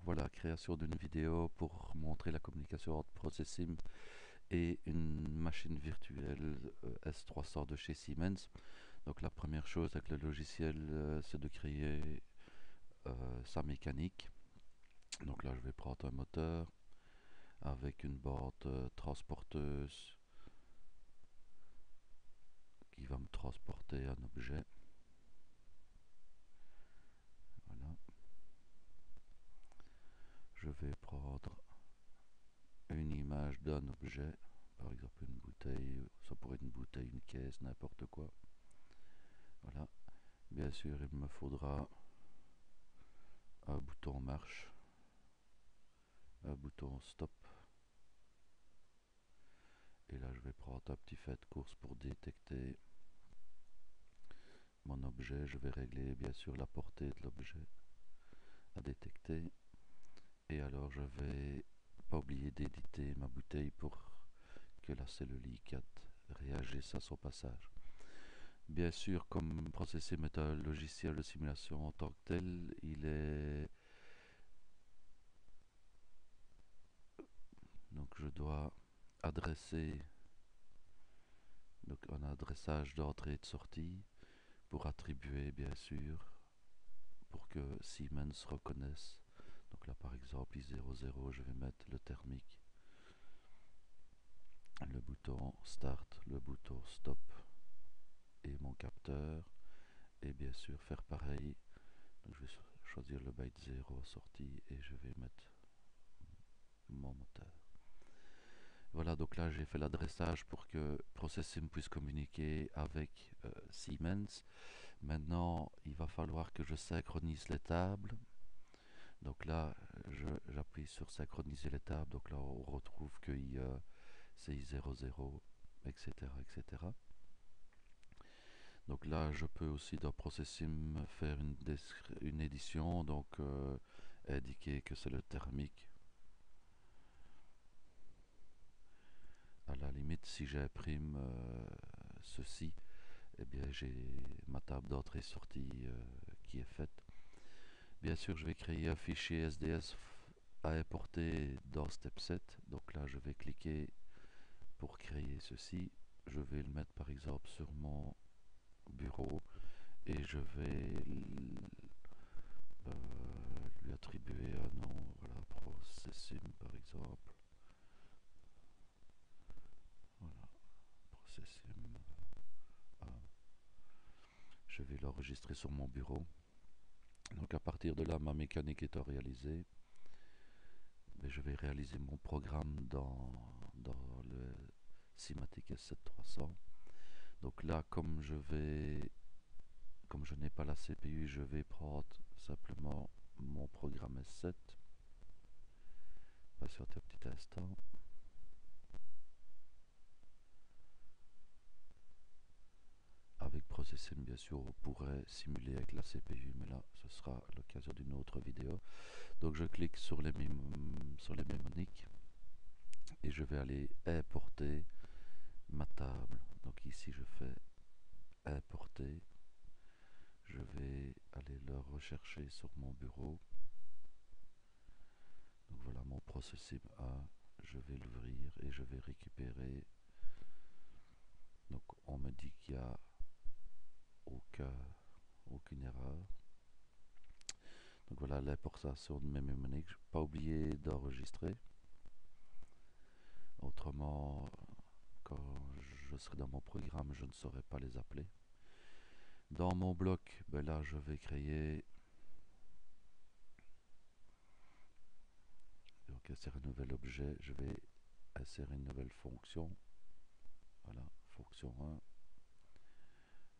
voilà, création d'une vidéo pour montrer la communication entre Processim et une machine virtuelle S300 de chez Siemens. Donc la première chose avec le logiciel, c'est de créer sa mécanique. Donc là, je vais prendre un moteur avec une boîte transporteuse qui va me transporter un objet. Voilà. Je vais prendre une image d'un objet, par exemple une bouteille, ça pourrait être une bouteille, une caisse, n'importe quoi. Voilà. Bien sûr, il me faudra un bouton marche, un bouton stop. Et là, je vais prendre un petit fait de course pour détecter mon objet. Je vais régler bien sûr la portée de l'objet à détecter. Et alors, je vais pas oublier d'éditer ma bouteille pour que la cellulicate réagisse à son passage. Bien sûr, comme Processim est un logiciel de simulation en tant que tel, il est donc je dois adresser donc un adressage d'entrée et de sortie pour attribuer bien sûr pour que Siemens reconnaisse. Donc là par exemple I00, je vais mettre le thermique, le bouton start, le bouton stop et mon capteur, et bien sûr faire pareil. Donc je vais choisir le byte 0 sortie et je vais mettre mon moteur. Voilà, donc là j'ai fait l'adressage pour que Processim puisse communiquer avec Siemens. Maintenant, il va falloir que je synchronise les tables. Donc là, j'appuie sur synchroniser les tables. Donc là, on retrouve que c'est I00, etc., etc. Donc là, je peux aussi dans Processim faire une édition, donc indiquer que c'est le thermique. À la limite, si j'imprime ceci, eh bien j'ai ma table d'entrée-sortie qui est faite. Bien sûr, je vais créer un fichier SDS à importer dans Step 7. Donc là, je vais cliquer pour créer ceci. Je vais le mettre par exemple sur mon bureau et je vais euh, lui attribuer un nom. Voilà, Processim par exemple. Voilà, Processim. Je vais l'enregistrer sur mon bureau. Donc à partir de là, ma mécanique étant réalisée, mais je vais réaliser mon programme dans le Simatic S7300. Donc là, comme je n'ai pas la CPU, je vais prendre simplement mon programme S7. Patientez un petit instant. Avec Processim, bien sûr, on pourrait simuler avec la CPU, mais là, ce sera à l'occasion d'une autre vidéo. Donc je clique sur les mnémoniques et je vais aller importer ma table. Donc ici, je fais importer. Je vais aller le rechercher sur mon bureau. Donc voilà mon Processim A. Je vais l'ouvrir et je vais récupérer. Donc on me dit qu'il n'y a aucune erreur. Donc voilà l'importation de mes mnémoniques. Je n'ai pas oublié d'enregistrer. Autrement, quand je serai dans mon programme, je ne saurais pas les appeler. Dans mon bloc, ben là je vais créer, donc insérer un nouvel objet, je vais insérer une nouvelle fonction. Voilà, fonction 1.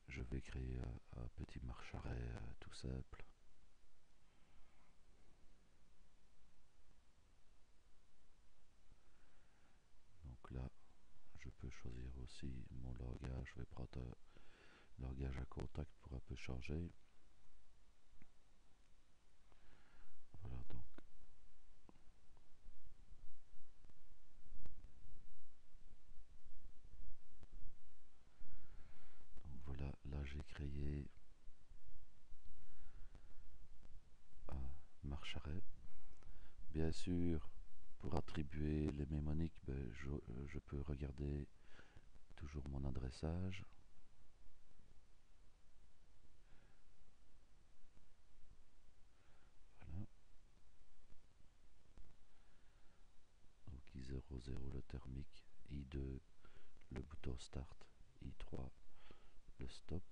Je vais créer un petit marche-arrêt tout simple. Donc là, je peux choisir aussi mon langage. Je vais prendre un langage à contact pour un peu changer. Voilà donc voilà, là j'ai créé un marche-arrêt. Bien sûr, pour attribuer les mnémoniques, je peux regarder toujours mon adressage. Voilà. Donc I00 le thermique, I2 le bouton start, I3 le stop.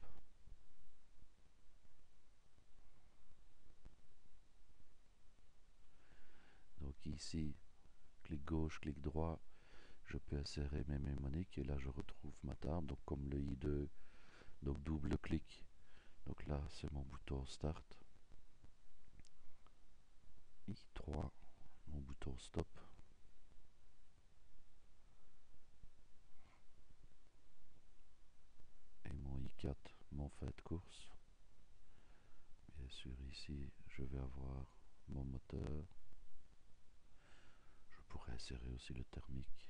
Donc ici, clic gauche, clic droit, je peux insérer mes mnémoniques et là je retrouve ma table. Donc comme le I2, donc double clic. Donc là c'est mon bouton start. I3, mon bouton stop. Et mon I4, mon fait de course. Bien sûr ici je vais avoir mon moteur. Je pourrais insérer aussi le thermique.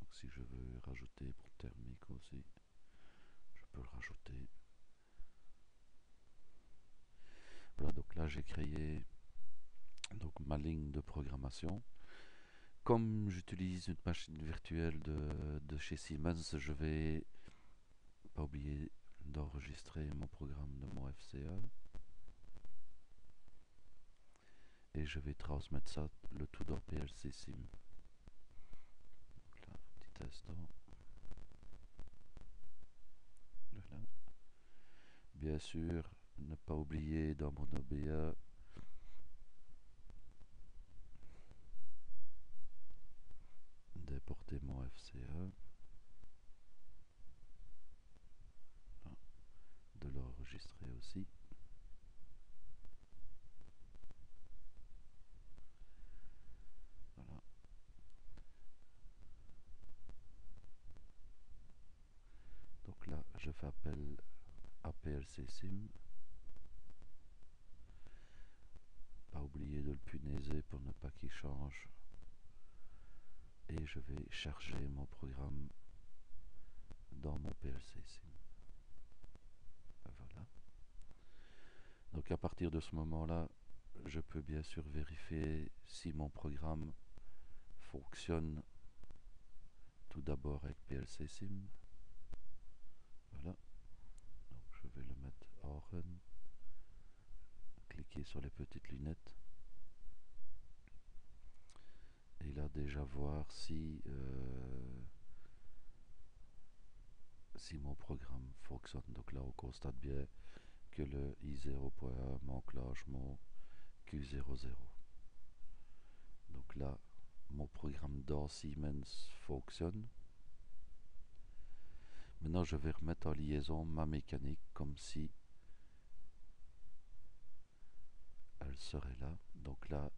Donc si je veux rajouter pour thermique aussi, je peux le rajouter. Voilà, donc là j'ai créé donc ma ligne de programmation. Comme j'utilise une machine virtuelle de chez Siemens, je vais pas oublier d'enregistrer mon programme de mon FCA. Et je vais transmettre ça, le tout dans PLC Sim. Donc là, petit instant. Voilà. Bien sûr, ne pas oublier dans mon OBA d'importer mon FCA. De l'enregistrer aussi. Voilà. Donc là, je fais appel à PLC Sim. Pas oublier de le punaiser pour ne pas qu'il change. Et je vais charger mon programme dans mon PLC Sim. Voilà. Donc à partir de ce moment-là, je peux bien sûr vérifier si mon programme fonctionne tout d'abord avec PLC Sim. Voilà. Donc je vais le mettre en run. Cliquer sur les petites lunettes. Et là déjà voir si mon programme fonctionne. Donc là on constate bien que le I0.1 m'enclenche mon Q00. Donc là mon programme dans Siemens fonctionne. Maintenant je vais remettre en liaison ma mécanique comme si elle serait là. Donc là,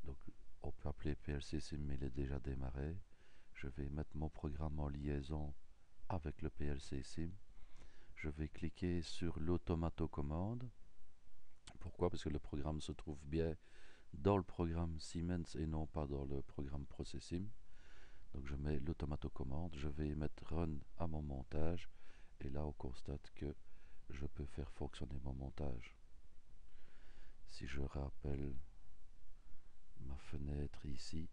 donc on peut appeler PLC Sim, mais il est déjà démarré. Je vais mettre mon programme en liaison avec le PLC Sim. Je vais cliquer sur l'automatocommande. Pourquoi? Parce que le programme se trouve bien dans le programme Siemens et non pas dans le programme ProcessSim. Donc je mets l'automatocommande, je vais mettre Run à mon montage et là on constate que je peux faire fonctionner mon montage. Si je rappelle ma fenêtre ici,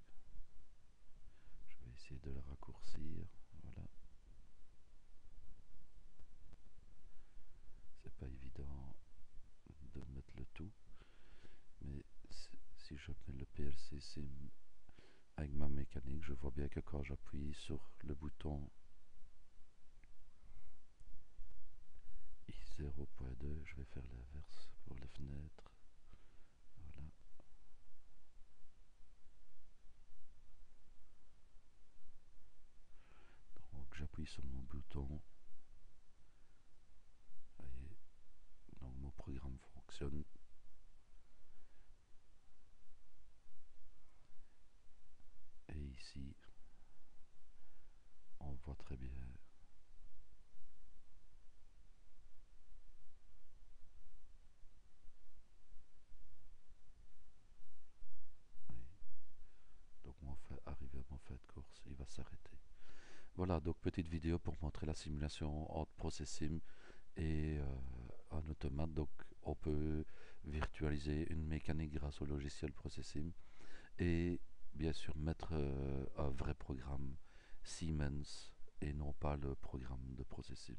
je vais essayer de la raccourcir. Voilà. C'est pas évident de mettre le tout, mais si je mets le PLC Sim avec ma mécanique, je vois bien que quand j'appuie sur le bouton I0.2, je vais faire l'inverse pour les fenêtres. Voilà. Donc j'appuie sur mon bouton. Voyez, donc mon programme fonctionne. Et ici, on voit très bien. Oui. Donc mon fait, arrivé à mon fait de course, il va s'arrêter. Voilà, donc petite vidéo pour montrer la simulation entre ProcessSim et en automate, donc on peut virtualiser une mécanique grâce au logiciel Processim et bien sûr mettre un vrai programme Siemens et non pas le programme de Processim.